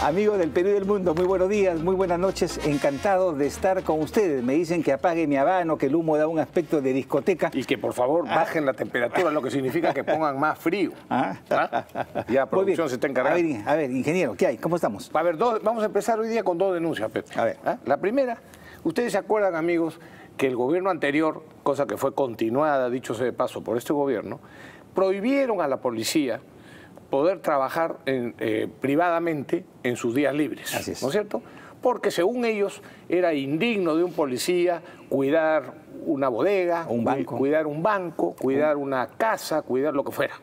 Amigos del Perú y del mundo, muy buenos días, muy buenas noches. Encantado de estar con ustedes. Me dicen que apague mi habano, que el humo da un aspecto de discoteca. Y que por favor bajen la temperatura, lo que significa que pongan más frío. Ya, producción se está encargando. A ver, ingeniero, ¿qué hay? ¿Cómo estamos? A ver, vamos a empezar hoy día con dos denuncias, Pepe. A ver. La primera, ustedes se acuerdan, amigos, que el gobierno anterior, cosa que fue continuada, dicho sea de paso, por este gobierno, prohibieron a la policía poder trabajar privadamente en sus días libres. Así es. ¿No es cierto? Porque según ellos era indigno de un policía cuidar una bodega, cuidar un banco, cuidar una casa, cuidar lo que fuera.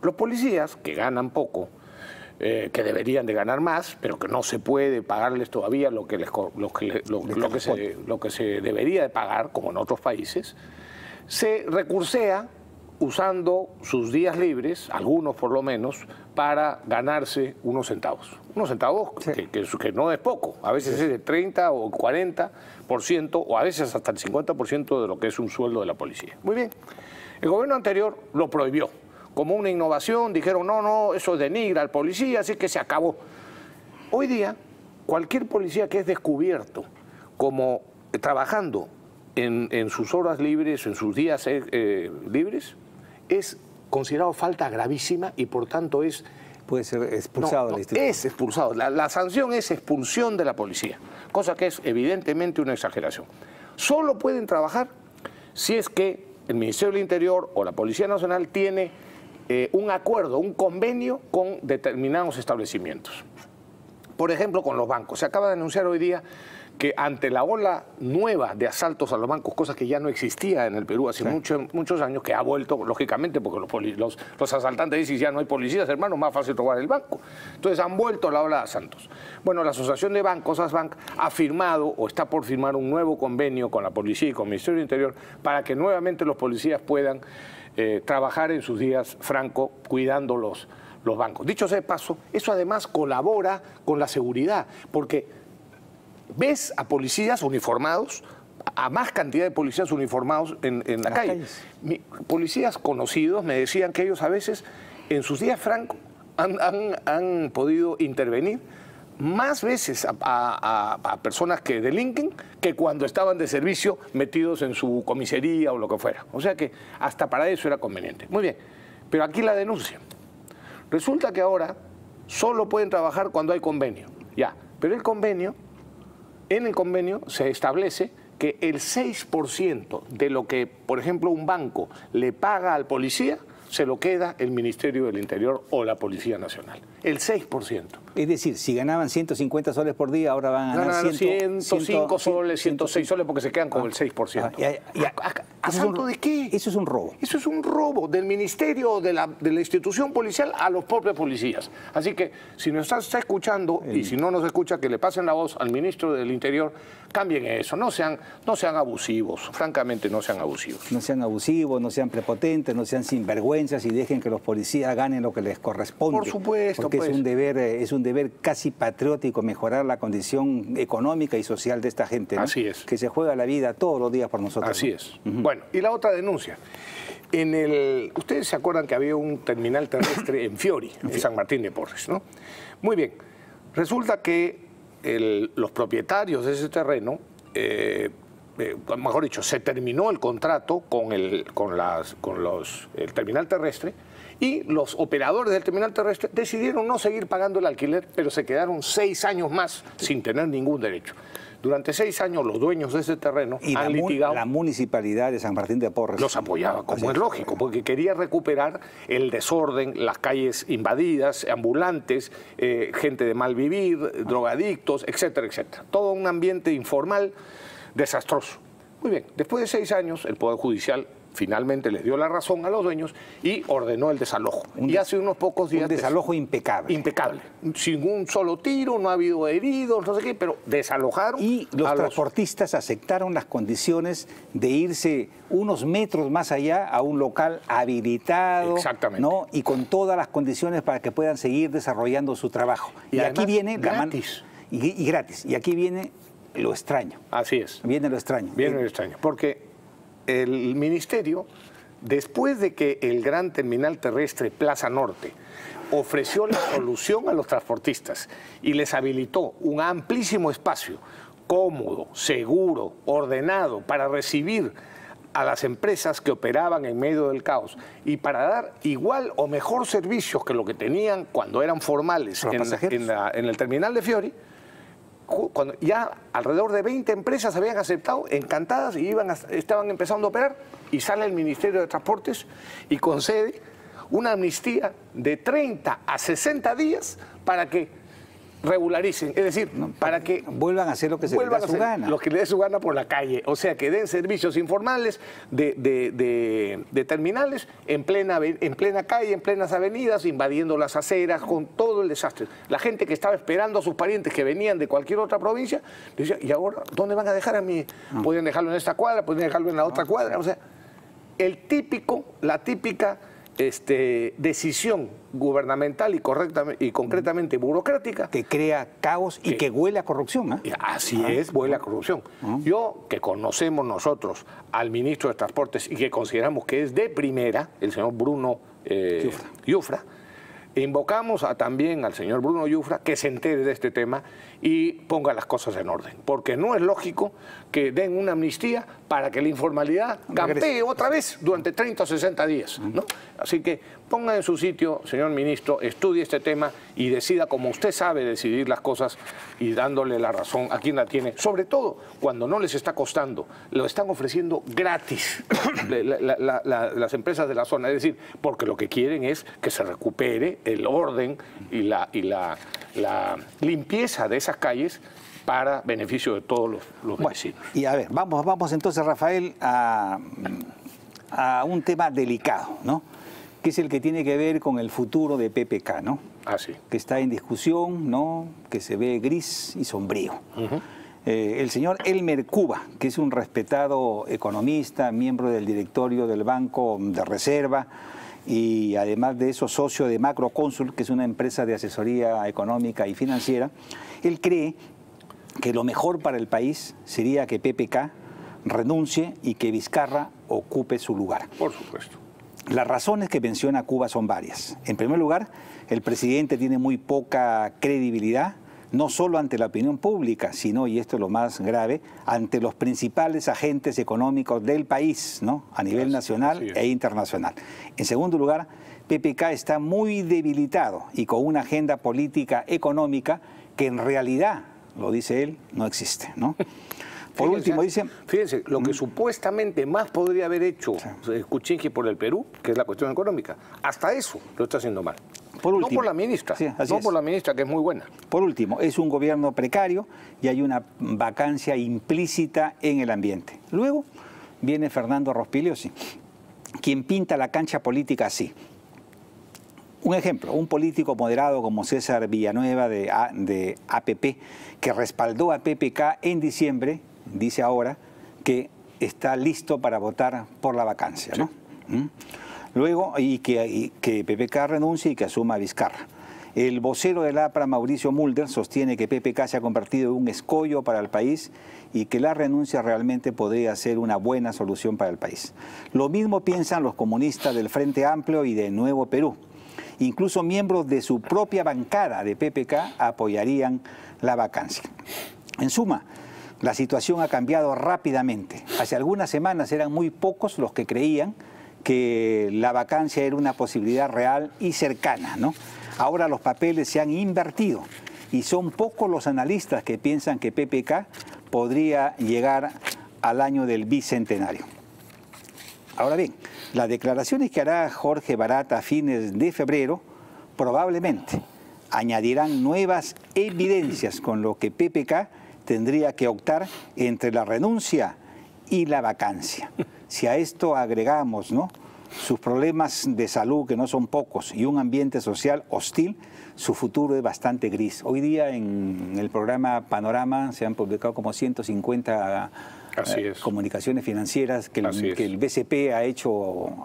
Los policías, que ganan poco, que deberían de ganar más, pero que no se puede pagarles todavía lo que se debería de pagar, como en otros países, se recursea usando sus días libres, algunos por lo menos, para ganarse unos centavos. Unos centavos sí, que no es poco, a veces es de 30 o 40%, o a veces hasta el 50% de lo que es un sueldo de la policía. Muy bien, el gobierno anterior lo prohibió. Como una innovación, dijeron, no, eso denigra al policía, así que se acabó. Hoy día, cualquier policía que es descubierto como trabajando en sus horas libres, en sus días libres, es considerado falta gravísima y por tanto puede ser expulsado de la institución. Es expulsado. La sanción es expulsión de la policía, cosa que es evidentemente una exageración. Solo pueden trabajar si es que el Ministerio del Interior o la Policía Nacional tiene un acuerdo, un convenio con determinados establecimientos. Por ejemplo, con los bancos. Se acaba de anunciar hoy día que ante la ola nueva de asaltos a los bancos, cosa que ya no existía en el Perú hace muchos años, que ha vuelto, lógicamente, porque los asaltantes dicen, ya no hay policías, hermano, más fácil robar el banco. Entonces han vuelto a la ola de asaltos. Bueno, la Asociación de Bancos, ASBank, ha firmado o está por firmar un nuevo convenio con la policía y con el Ministerio del Interior para que nuevamente los policías puedan trabajar en sus días franco cuidando los bancos. Dicho sea de paso, eso además colabora con la seguridad, porque ves a policías uniformados, a más cantidad de policías uniformados en la calle. Policías conocidos me decían que ellos a veces en sus días francos han podido intervenir más veces a personas que delinquen que cuando estaban de servicio metidos en su comisaría o lo que fuera. O sea que hasta para eso era conveniente. Muy bien, pero aquí la denuncia. Resulta que ahora solo pueden trabajar cuando hay convenio. Ya, pero en el convenio se establece que el 6% de lo que, por ejemplo, un banco le paga al policía, se lo queda el Ministerio del Interior o la Policía Nacional. El 6%. Es decir, si ganaban 150 soles por día, ahora van a ganar 105 soles, 106 soles, porque se quedan con el 6%. ¿A santo de qué? Eso es un robo. Eso es un robo del Ministerio, de la institución policial a los propios policías. Así que, si nos está escuchando, y si no nos escucha, que le pasen la voz al Ministro del Interior, cambien eso. No sean abusivos, francamente no sean abusivos. No sean abusivos, no sean prepotentes, no sean sinvergüenzas y dejen que los policías ganen lo que les corresponde. Por supuesto. Porque pues es un deber casi patriótico mejorar la condición económica y social de esta gente, ¿no? Así es. Que se juega la vida todos los días por nosotros. Así es. Bueno, y la otra denuncia. Ustedes se acuerdan que había un terminal terrestre en Fiori, en San Martín de Porres, ¿no? Muy bien. Resulta que los propietarios de ese terreno, mejor dicho, se terminó el contrato con el terminal terrestre y los operadores del terminal terrestre decidieron no seguir pagando el alquiler, pero se quedaron 6 años más sin tener ningún derecho. Durante 6 años los dueños de ese terreno han litigado. La municipalidad de San Martín de Porres los apoyaba, como es lógico, porque quería recuperar el desorden, las calles invadidas, ambulantes, gente de mal vivir, drogadictos, etcétera, etcétera. Todo un ambiente informal desastroso. Muy bien, después de 6 años el Poder Judicial finalmente les dio la razón a los dueños y ordenó el desalojo. Y hace unos pocos días... Un desalojo impecable. Impecable. Sin un solo tiro, no ha habido heridos, no sé qué, pero desalojaron. Y los transportistas aceptaron las condiciones de irse unos metros más allá a un local habilitado. Exactamente. ¿No? Y con todas las condiciones para que puedan seguir desarrollando su trabajo. Y aquí viene... gratis. Y gratis. Y aquí viene lo extraño. Así es. Viene lo extraño. Viene lo extraño. Porque el ministerio después de que el gran terminal terrestre Plaza Norte ofreció la solución a los transportistas y les habilitó un amplísimo espacio, cómodo, seguro, ordenado, para recibir a las empresas que operaban en medio del caos y para dar igual o mejor servicios que lo que tenían cuando eran formales en el terminal de Fiori, cuando ya alrededor de 20 empresas habían aceptado, encantadas, y estaban empezando a operar, y sale el Ministerio de Transportes y concede una amnistía de 30 a 60 días para que regularicen, es decir, para que vuelvan a hacer lo que se les da su gana. Lo que les dé su gana por la calle, o sea, que den servicios informales de terminales en plena calle, en plenas avenidas, invadiendo las aceras, con todo el desastre. La gente que estaba esperando a sus parientes que venían de cualquier otra provincia, decía, ¿y ahora dónde van a dejar a mí? Podían dejarlo en esta cuadra, podían dejarlo en la otra cuadra, o sea, la típica decisión gubernamental y concretamente burocrática. Que crea caos y que huele a corrupción. Así es, huele a corrupción. Yo, que conocemos nosotros al ministro de Transportes y que consideramos que es de primera, el señor Bruno Yufra, invocamos también al señor Bruno Yufra que se entere de este tema y ponga las cosas en orden. Porque no es lógico que den una amnistía para que la informalidad campee otra vez durante 30 o 60 días, ¿no? Así que ponga en su sitio, señor ministro, estudie este tema y decida como usted sabe decidir las cosas y dándole la razón a quien la tiene. Sobre todo cuando no les está costando, lo están ofreciendo gratis las empresas de la zona. Es decir, porque lo que quieren es que se recupere el orden y la limpieza de esas calles para beneficio de todos los vecinos. Y a ver, vamos entonces, Rafael, a un tema delicado, ¿no? Que es el que tiene que ver con el futuro de PPK, ¿no? Sí. Que está en discusión, ¿no? Que se ve gris y sombrío. El señor Elmer Cuba, que es un respetado economista, miembro del directorio del Banco de Reserva, y además de eso socio de Macrocónsul, que es una empresa de asesoría económica y financiera, él cree que lo mejor para el país sería que PPK renuncie y que Vizcarra ocupe su lugar. Por supuesto. Las razones que menciona Cuba son varias. En primer lugar, el presidente tiene muy poca credibilidad, no solo ante la opinión pública, sino, y esto es lo más grave, ante los principales agentes económicos del país, ¿no? A nivel nacional e internacional. En segundo lugar, PPK está muy debilitado y con una agenda política económica que en realidad, lo dice él, no existe, ¿no? Por último, dice... Fíjense, lo que supuestamente más podría haber hecho Kuczynski por el Perú, que es la cuestión económica, hasta eso lo está haciendo mal. Por último, no por la ministra, por la ministra, que es muy buena. Por último, es un gobierno precario y hay una vacancia implícita en el ambiente. Luego viene Fernando Rospigliosi, quien pinta la cancha política así. Un ejemplo, un político moderado como César Villanueva de APP, que respaldó a PPK en diciembre, dice ahora que está listo para votar por la vacancia, ¿no? Luego, y que PPK renuncie y que asuma a Vizcarra. El vocero del APRA, Mauricio Mulder, sostiene que PPK se ha convertido en un escollo para el país y que la renuncia realmente podría ser una buena solución para el país. Lo mismo piensan los comunistas del Frente Amplio y de Nuevo Perú. Incluso miembros de su propia bancada de PPK apoyarían la vacancia. En suma, la situación ha cambiado rápidamente. Hace algunas semanas eran muy pocos los que creían que la vacancia era una posibilidad real y cercana, ¿no? Ahora los papeles se han invertido y son pocos los analistas que piensan que PPK podría llegar al año del bicentenario. Ahora bien, las declaraciones que hará Jorge Barat a fines de febrero probablemente añadirán nuevas evidencias con lo que PPK tendría que optar entre la renuncia y la vacancia. Si a esto agregamos, ¿no?, sus problemas de salud, que no son pocos, y un ambiente social hostil, su futuro es bastante gris. Hoy día en el programa Panorama se han publicado como 150 comunicaciones financieras que el BCP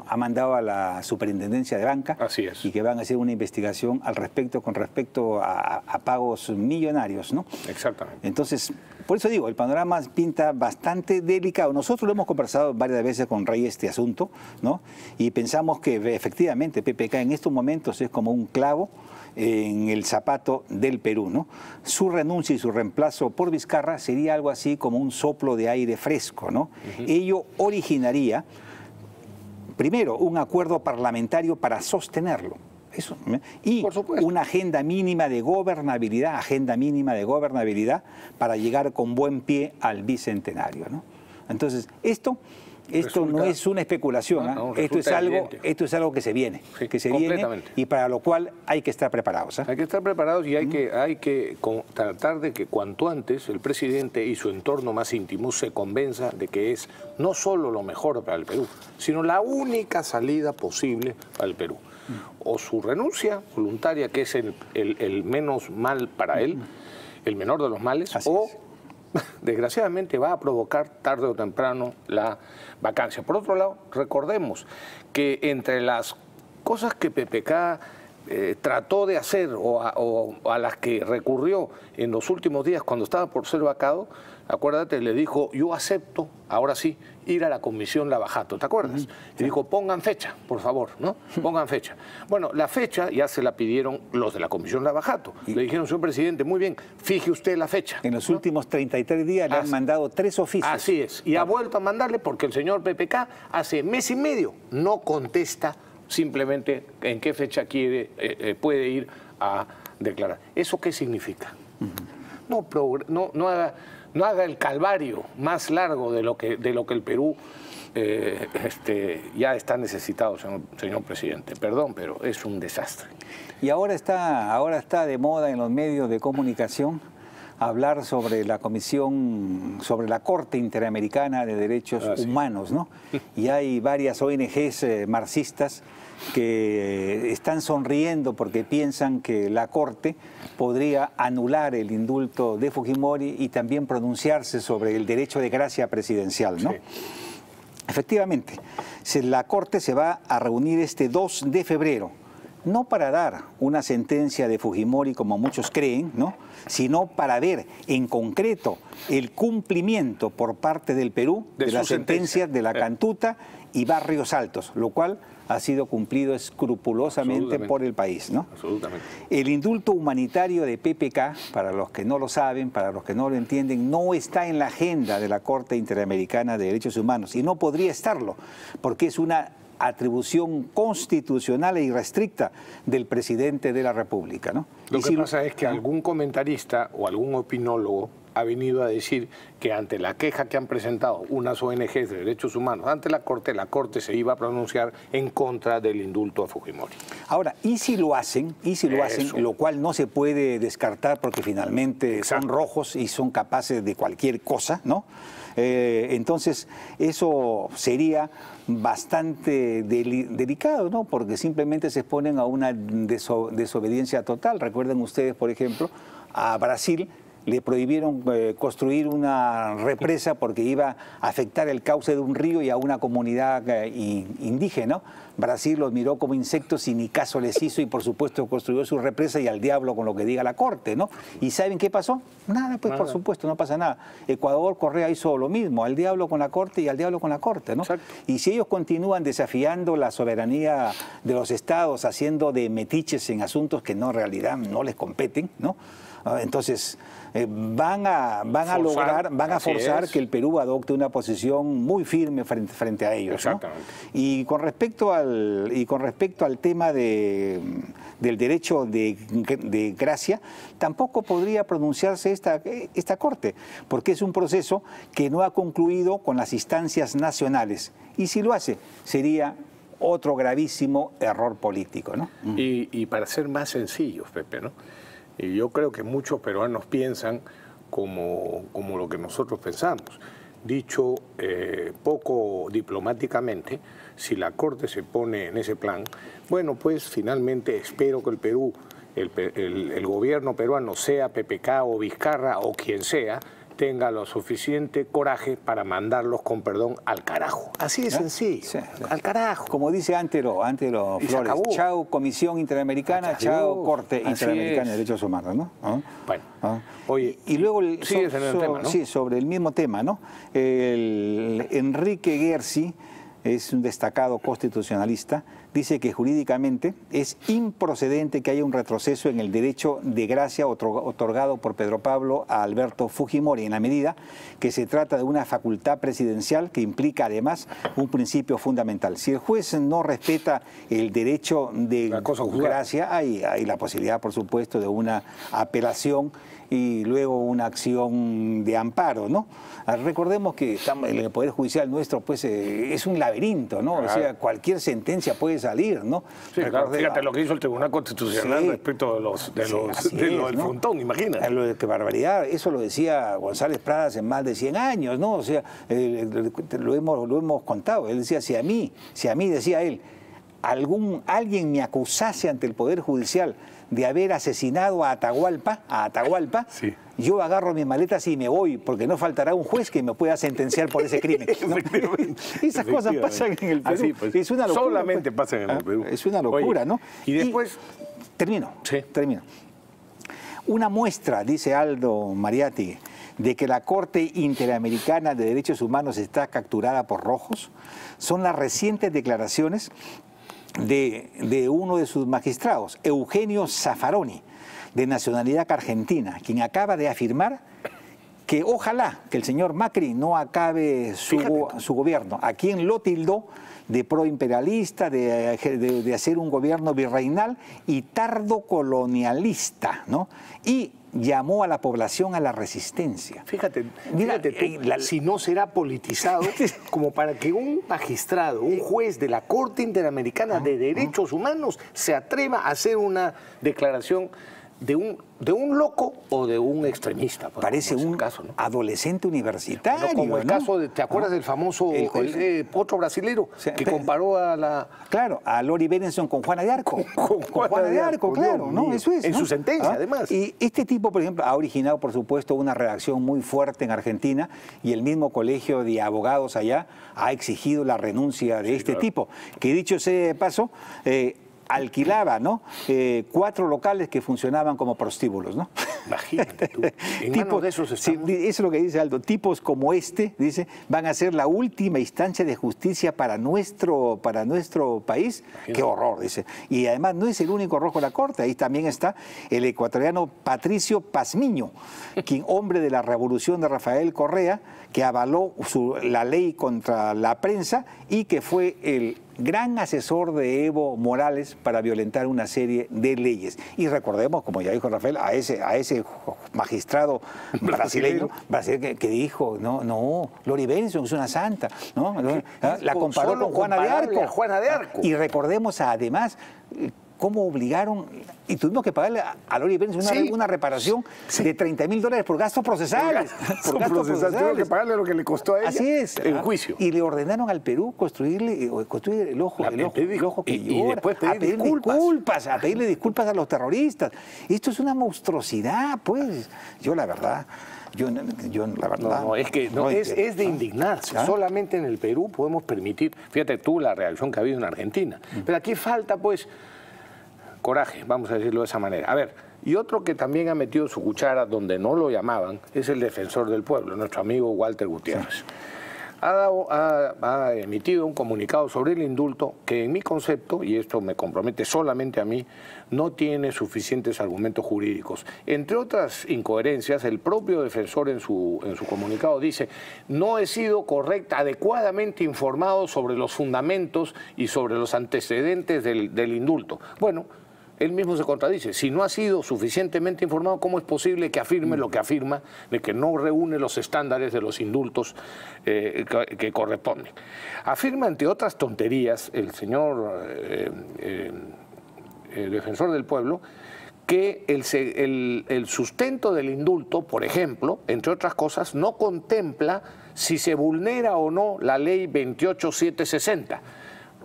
ha mandado a la Superintendencia de Banca y que van a hacer una investigación al respecto con respecto a pagos millonarios, ¿no? Exactamente. Entonces, Por eso digo, el panorama pinta bastante delicado. Nosotros lo hemos conversado varias veces con Rey este asunto, ¿no? Y pensamos que efectivamente PPK en estos momentos es como un clavo en el zapato del Perú, ¿no? Su renuncia y su reemplazo por Vizcarra sería algo así como un soplo de aire fresco, ¿no? Ello originaría, primero, un acuerdo parlamentario para sostenerlo. Eso, y una agenda mínima de gobernabilidad, para llegar con buen pie al bicentenario, ¿no? Entonces, esto no es una especulación, esto es algo que se viene, y para lo cual hay que estar preparados. Hay que estar preparados y hay que tratar de que cuanto antes el presidente y su entorno más íntimo se convenza de que es no solo lo mejor para el Perú, sino la única salida posible para el Perú. O su renuncia voluntaria, que es el menos mal para él, el menor de los males, desgraciadamente va a provocar tarde o temprano la vacancia. Por otro lado, recordemos que entre las cosas que PPK trató de hacer o a las que recurrió en los últimos días cuando estaba por ser vacado, acuérdate, le dijo, yo acepto, ahora sí, ir a la comisión Lavajato, ¿te acuerdas? Y dijo, pongan fecha, por favor, ¿no? Pongan fecha. Bueno, la fecha ya se la pidieron los de la comisión Lavajato. Le dijeron, señor presidente, muy bien, fije usted la fecha. En los últimos 33 días le han mandado 3 oficios. Así es, y ha vuelto a mandarle porque el señor PPK hace mes y medio no contesta simplemente en qué fecha puede ir a declarar. ¿Eso qué significa? No haga el calvario más largo de lo que el Perú ya está necesitado, señor presidente. Perdón, pero es un desastre. Y ahora está de moda en los medios de comunicación hablar sobre la comisión, sobre la Corte Interamericana de Derechos Humanos, ¿no? Y hay varias ONGs marxistas que están sonriendo porque piensan que la Corte podría anular el indulto de Fujimori y también pronunciarse sobre el derecho de gracia presidencial, ¿no? Sí. Efectivamente, la Corte se va a reunir este 2 de febrero, no para dar una sentencia de Fujimori como muchos creen, ¿no?, sino para ver en concreto el cumplimiento por parte del Perú de las sentencias de La Cantuta y Barrios Altos, lo cual ha sido cumplido escrupulosamente por el país, ¿no? Absolutamente. El indulto humanitario de PPK, para los que no lo saben, para los que no lo entienden, no está en la agenda de la Corte Interamericana de Derechos Humanos y no podría estarlo, porque es una atribución constitucional e irrestricta del presidente de la República, ¿no? Lo que pasa es que algún comentarista o algún opinólogo ha venido a decir que ante la queja que han presentado unas ONGs de derechos humanos ante la Corte se iba a pronunciar en contra del indulto a Fujimori. Ahora, ¿y si lo hacen? Lo cual no se puede descartar porque finalmente son rojos y son capaces de cualquier cosa, ¿no? Entonces, eso sería bastante delicado, ¿no? Porque simplemente se exponen a una desobediencia total. Recuerden ustedes, por ejemplo, a Brasil le prohibieron construir una represa porque iba a afectar el cauce de un río y a una comunidad indígena. Brasil los miró como insectos y ni caso les hizo y por supuesto construyó su represa y al diablo con lo que diga la Corte, ¿no? ¿Y saben qué pasó? Nada, pues por supuesto, no pasa nada. Ecuador, Correa hizo lo mismo, al diablo con la Corte y al diablo con la Corte, ¿no? Exacto. Y si ellos continúan desafiando la soberanía de los estados, haciendo de metiches en asuntos que no en realidad no les competen, ¿no? Entonces van a forzar que el Perú adopte una posición muy firme frente a ellos, ¿no? Y con respecto al tema del derecho de gracia, tampoco podría pronunciarse esta Corte, porque es un proceso que no ha concluido con las instancias nacionales. Y si lo hace, sería otro gravísimo error político, ¿no? Y para ser más sencillos, Pepe, ¿no? Y yo creo que muchos peruanos piensan como lo que nosotros pensamos. Dicho poco diplomáticamente, si la Corte se pone en ese plan, bueno, pues finalmente espero que el Perú, el gobierno peruano, sea PPK o Vizcarra o quien sea, tenga lo suficiente coraje para mandarlos con perdón al carajo. Así de sencillo. Sí. Al carajo. Como dice Antero Flores, chao Comisión Interamericana, chao Corte Interamericana de Derechos Humanos, ¿no? Bueno, oye, y luego sigues en el tema, ¿no? Sí, sobre el mismo tema, ¿no? Enrique Gersi es un destacado constitucionalista, dice que jurídicamente es improcedente que haya un retroceso en el derecho de gracia otorgado por Pedro Pablo a Alberto Fujimori, en la medida que se trata de una facultad presidencial que implica además un principio fundamental. Si el juez no respeta el derecho de gracia, hay la posibilidad, por supuesto, de una apelación y luego una acción de amparo, ¿no? Recordemos que el Poder Judicial nuestro pues es un laberinto, ¿no? Claro. O sea, cualquier sentencia puede salir, ¿no? Sí, claro. Fíjate lo que hizo el Tribunal Constitucional respecto del frontón, imagínate. Qué barbaridad, eso lo decía González Prada hace más de 100 años, ¿no? O sea, lo hemos contado. Él decía, si a mí, decía él, alguien me acusase ante el Poder Judicial de haber asesinado a Atahualpa, sí, yo agarro mis maletas y me voy, porque no faltará un juez que me pueda sentenciar por ese crimen, ¿no? Esas cosas pasan en el Perú. Así, pues, es una locura, solamente pues, pasan en el Perú. Es una locura. Oye, ¿no? Y después... Termino. Sí. Una muestra, dice Aldo Mariatti, de que la Corte Interamericana de Derechos Humanos está capturada por rojos son las recientes declaraciones de uno de sus magistrados, Eugenio Zaffaroni, de nacionalidad argentina, quien acaba de afirmar que ojalá que el señor Macri no acabe su gobierno, a quien lo tildó de proimperialista, de hacer un gobierno virreinal y tardocolonialista, ¿no? Y llamó a la población a la resistencia. Fíjate tú, si no será politizado como para que un magistrado, un juez de la Corte Interamericana de Derechos Humanos se atreva a hacer una declaración de un loco o de un extremista. Parece un caso, ¿no? Adolescente universitario. No, como el caso de, ¿te acuerdas del famoso otro brasilero que comparó a la... Claro, a Lori Berenson con Juana de Arco. Con Juana de Arco, claro, ¿no? Eso es, en ¿no? su sentencia, además. Y este tipo, por ejemplo, ha originado, por supuesto, una reacción muy fuerte en Argentina, y el mismo colegio de abogados allá ha exigido la renuncia de este tipo, que dicho sea de paso, alquilaba, ¿no? 4 locales que funcionaban como prostíbulos, ¿no? Imagínate tú. En manos de esos estamos. Sí, eso es lo que dice Aldo. Tipos como este, dice, van a ser la última instancia de justicia para nuestro país. Imagínate. Qué horror, dice. Y además no es el único rojo de la Corte. Ahí también está el ecuatoriano Patricio Pazmiño, quien, hombre de la revolución de Rafael Correa, que avaló la ley contra la prensa y que fue el gran asesor de Evo Morales para violentar una serie de leyes. Y recordemos, como ya dijo Rafael, a ese magistrado brasileño que dijo, no, Lori Benson es una santa, ¿no? La comparó con Juana de Arco. Y recordemos además cómo obligaron, y tuvimos que pagarle a Lori Benson una reparación de $30.000 por gastos procesales. Tuvimos que pagarle lo que le costó a ella. Así es. El juicio. Y le ordenaron al Perú construir el ojo que llora, y después pedir a pedirle disculpas a los terroristas. Esto es una monstruosidad, pues. Yo la verdad... es de indignarse. Solamente en el Perú podemos permitir, fíjate tú la reacción que ha habido en Argentina. Pero aquí falta, pues, coraje, vamos a decirlo de esa manera. A ver, y otro que también ha metido su cuchara donde no lo llamaban es el defensor del pueblo, nuestro amigo Walter Gutiérrez. Ha emitido un comunicado sobre el indulto que, en mi concepto, y esto me compromete solamente a mí, no tiene suficientes argumentos jurídicos. Entre otras incoherencias, el propio defensor en su comunicado dice: no he sido adecuadamente informado sobre los fundamentos y sobre los antecedentes del indulto. Bueno, él mismo se contradice. Si no ha sido suficientemente informado, ¿cómo es posible que afirme lo que afirma de que no reúne los estándares de los indultos que corresponden? Afirma, entre otras tonterías, el señor el defensor del pueblo, que el sustento del indulto, por ejemplo, entre otras cosas, no contempla si se vulnera o no la ley 28760.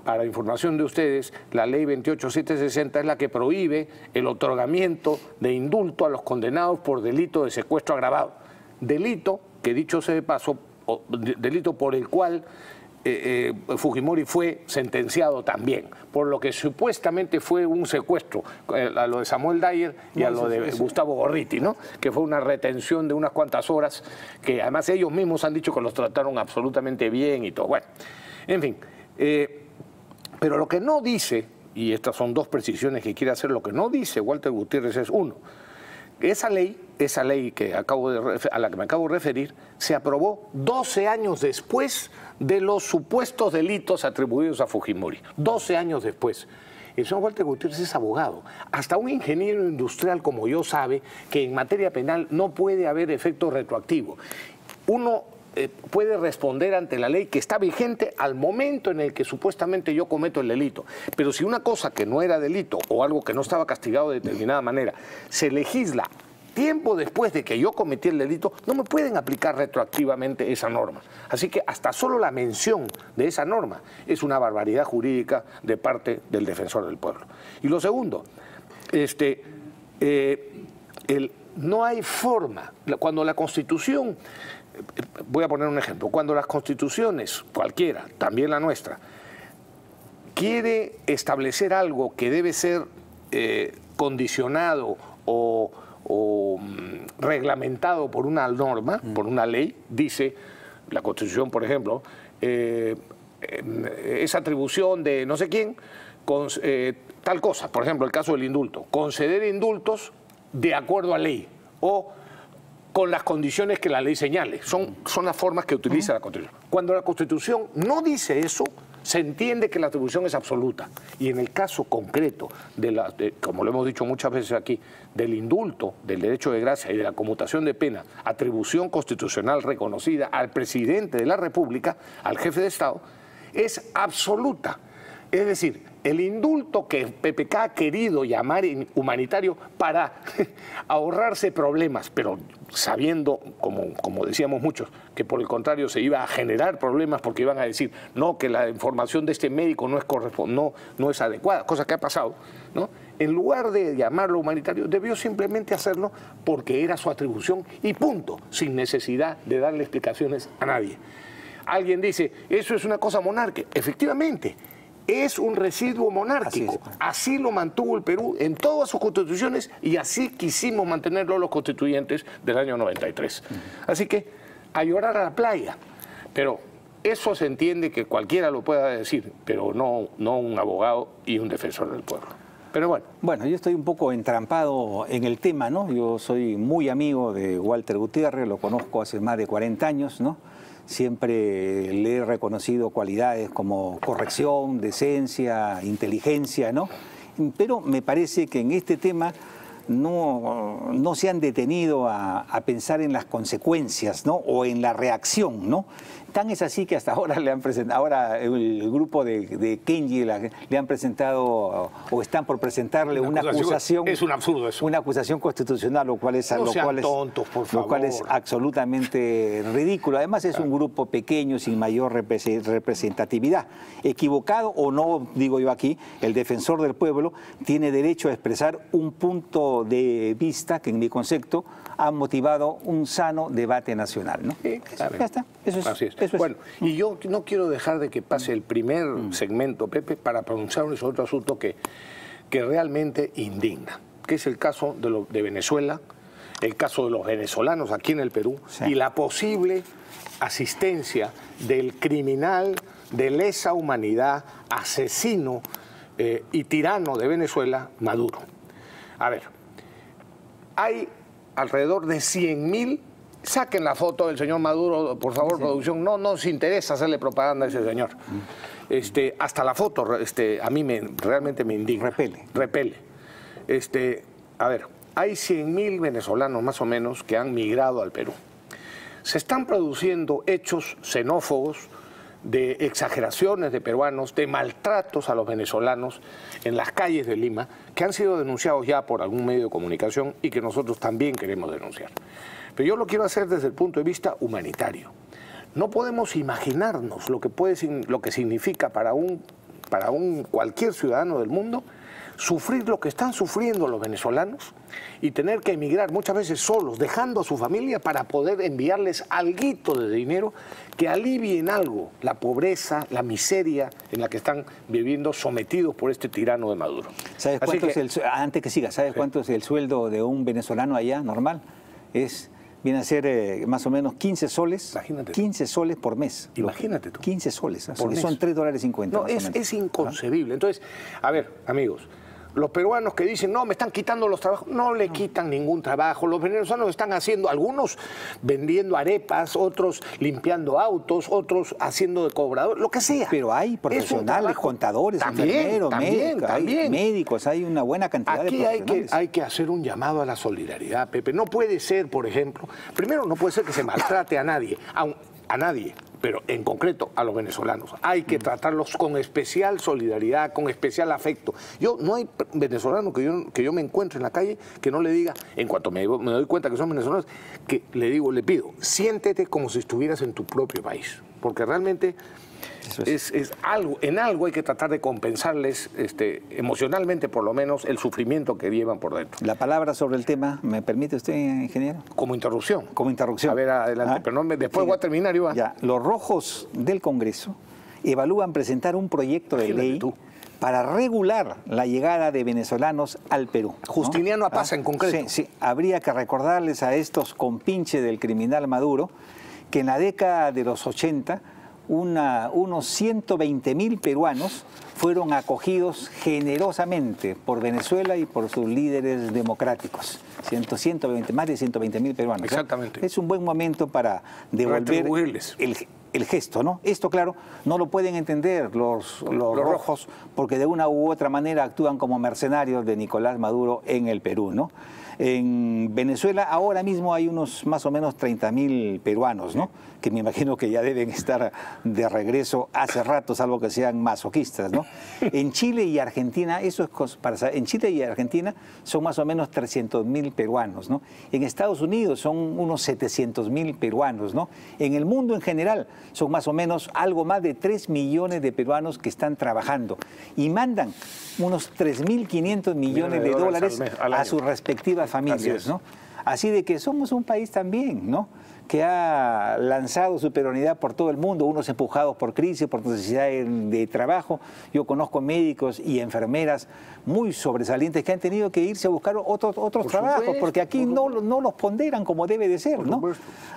Para información de ustedes, la ley 28760 es la que prohíbe el otorgamiento de indulto a los condenados por delito de secuestro agravado. delito que, dicho sea de paso, delito por el cual Fujimori fue sentenciado también, por lo que supuestamente fue un secuestro, a lo de Samuel Dyer y a lo de Gustavo Gorriti, ¿no? Que fue una retención de unas cuantas horas, que además ellos mismos han dicho que los trataron absolutamente bien y todo. Bueno, en fin, pero lo que no dice, y estas son dos precisiones que quiere hacer, lo que no dice Walter Gutiérrez es, uno, esa ley que a la que me acabo de referir se aprobó 12 años después de los supuestos delitos atribuidos a Fujimori. 12 años después. El señor Walter Gutiérrez es abogado. Hasta un ingeniero industrial como yo sabe que en materia penal no puede haber efecto retroactivo. Uno puede responder ante la ley que está vigente al momento en el que supuestamente yo cometo el delito. Pero si una cosa que no era delito o algo que no estaba castigado de determinada manera se legisla tiempo después de que yo cometí el delito, no me pueden aplicar retroactivamente esa norma. Así que hasta solo la mención de esa norma es una barbaridad jurídica de parte del defensor del pueblo. Y lo segundo, no hay forma. Cuando la Constitución, voy a poner un ejemplo, cuando las constituciones, cualquiera, también la nuestra, quiere establecer algo que debe ser condicionado o reglamentado por una norma, por una ley, dice la Constitución, por ejemplo, esa atribución de no sé quién, tal cosa, por ejemplo, el caso del indulto, conceder indultos de acuerdo a ley o con las condiciones que la ley señale. Son las formas que utiliza la Constitución. Cuando la Constitución no dice eso, se entiende que la atribución es absoluta. Y en el caso concreto, como lo hemos dicho muchas veces aquí, del indulto, del derecho de gracia y de la conmutación de pena, atribución constitucional reconocida al presidente de la República, al jefe de Estado, es absoluta. Es decir, el indulto que PPK ha querido llamar humanitario para ahorrarse problemas, pero sabiendo, como decíamos muchos, que por el contrario se iba a generar problemas porque iban a decir, no, que la información de este médico no es adecuada, cosa que ha pasado, ¿no? En lugar de llamarlo humanitario, debió simplemente hacerlo porque era su atribución y punto, sin necesidad de darle explicaciones a nadie. Alguien dice, eso es una cosa monárquica. Efectivamente, es un residuo monárquico. Así lo mantuvo el Perú en todas sus constituciones y así quisimos mantenerlo los constituyentes del año 93. Así que a llorar a la playa. Pero eso se entiende que cualquiera lo pueda decir, pero no un abogado y un defensor del pueblo. Pero bueno. Bueno, yo estoy un poco entrampado en el tema, ¿no? Yo soy muy amigo de Walter Gutiérrez, lo conozco hace más de 40 años, ¿no? Siempre le he reconocido cualidades como corrección, decencia, inteligencia, ¿no? Pero me parece que en este tema no se han detenido a pensar en las consecuencias, ¿no? O en la reacción, ¿no? Tan es así que hasta ahora le han presentado, ahora el grupo de Kenji le han presentado o están por presentarle una acusación. Es un absurdo eso. Una acusación constitucional, lo cual es absolutamente ridículo. Además es un grupo pequeño, sin mayor representatividad. Equivocado o no, digo yo aquí, el defensor del pueblo tiene derecho a expresar un punto de vista que en mi concepto ha motivado un sano debate nacional, ¿no? Sí, claro. Ya está, eso es. Así es. Eso es. Bueno, y yo no quiero dejar de que pase el primer segmento, Pepe, para pronunciar sobre otro asunto que realmente indigna, que es el caso de Venezuela, el caso de los venezolanos aquí en el Perú, sí, y la posible asistencia del criminal de lesa humanidad, asesino y tirano de Venezuela, Maduro. A ver, hay alrededor de 100.000. Saquen la foto del señor Maduro, por favor, sí, producción. No nos interesa hacerle propaganda a ese señor. Hasta la foto a mí realmente me indigna. Repele. A ver, hay 100.000 venezolanos más o menos que han migrado al Perú. Se están produciendo hechos xenófobos, de exageraciones de peruanos, de maltratos a los venezolanos en las calles de Lima, que han sido denunciados ya por algún medio de comunicación y que nosotros también queremos denunciar. Pero yo lo quiero hacer desde el punto de vista humanitario. No podemos imaginarnos lo que significa para para cualquier ciudadano del mundo sufrir lo que están sufriendo los venezolanos y tener que emigrar muchas veces solos, dejando a su familia para poder enviarles alguito de dinero que alivie en algo la pobreza, la miseria en la que están viviendo sometidos por este tirano de Maduro. ¿Sabes cuánto antes que siga, ¿sabes cuánto es el sueldo de un venezolano allá normal? Viene a ser más o menos 15 soles. Imagínate 15 soles por mes. Imagínate tú. 15 soles. Por mes. Son $3.50. No, es inconcebible. Entonces, a ver, amigos, los peruanos que dicen, no, me están quitando los trabajos, no le quitan ningún trabajo. Los venezolanos están haciendo, algunos vendiendo arepas, otros limpiando autos, otros haciendo de cobrador, lo que sea. Pero hay profesionales, contadores, enfermeros, médicos, hay una buena cantidad de profesionales. Aquí hay que hacer un llamado a la solidaridad, Pepe. No puede ser, por ejemplo, primero no puede ser que se maltrate a nadie, pero en concreto a los venezolanos. Hay que tratarlos con especial solidaridad, con especial afecto. No hay venezolano que yo me encuentre en la calle que no le diga, en cuanto me doy cuenta que son venezolanos, que le pido, siéntete como si estuvieras en tu propio país. Porque realmente en algo hay que tratar de compensarles emocionalmente, por lo menos, el sufrimiento que llevan por dentro. La palabra sobre el tema, ¿me permite usted, ingeniero? Como interrupción. Como interrupción. A ver, adelante, pero después voy a terminar, Iván. Ya, los rojos del Congreso evalúan presentar un proyecto de ley para regular la llegada de venezolanos al Perú. Justiniano Apaza, en concreto. Sí, habría que recordarles a estos compinches del criminal Maduro que en la década de los 80 unos 120.000 peruanos fueron acogidos generosamente por Venezuela y por sus líderes democráticos. Más de 120.000 peruanos. Exactamente. Es un buen momento para devolver el gesto, ¿no? Esto, claro, no lo pueden entender los rojos porque de una u otra manera actúan como mercenarios de Nicolás Maduro en el Perú, ¿no? En Venezuela ahora mismo hay unos más o menos 30.000 peruanos, ¿no? Que me imagino que ya deben estar de regreso hace rato, salvo que sean masoquistas, ¿no? En Chile y Argentina, en Chile y Argentina son más o menos 300.000 peruanos, ¿no? En Estados Unidos son unos 700.000 peruanos, ¿no? En el mundo en general son más o menos algo más de 3 millones de peruanos que están trabajando y mandan unos 3.500 millones de dólares a sus respectivas familias, ¿no? Así de que somos un país también, ¿no?, que ha lanzado su peronidad por todo el mundo, unos empujados por crisis, por necesidad de trabajo. Yo conozco médicos y enfermeras muy sobresalientes que han tenido que irse a buscar otros trabajos, porque aquí no los ponderan como debe de ser, ¿no?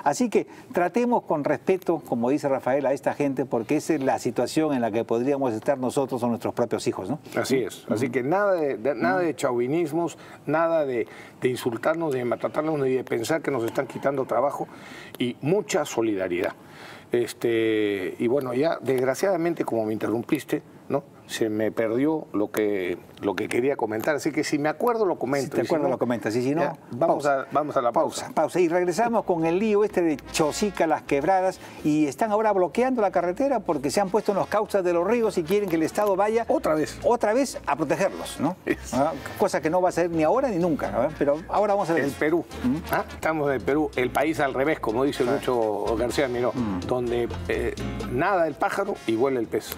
Así que tratemos con respeto, como dice Rafael, a esta gente, porque esa es la situación en la que podríamos estar nosotros o nuestros propios hijos, ¿no? Así es. Así que nada de chauvinismos, nada de insultarnos, de maltratarnos, ni de pensar que nos están quitando trabajo, y mucha solidaridad. Y bueno, ya desgraciadamente, como me interrumpiste, ¿no?, se me perdió lo que quería comentar, así que si me acuerdo lo comento. Si te acuerdas lo comentas, y si no, ya, vamos a la pausa. Y regresamos con el lío de Chosica, Las Quebradas, y están ahora bloqueando la carretera porque se han puesto en los cauces de los ríos y quieren que el Estado vaya otra vez a protegerlos, ¿no? Cosa que no va a ser ni ahora ni nunca, ¿no? Pero ahora vamos a ver. El Perú. Estamos en el Perú, el país al revés, como dice Lucho García Miró, donde nada el pájaro y vuela el pez.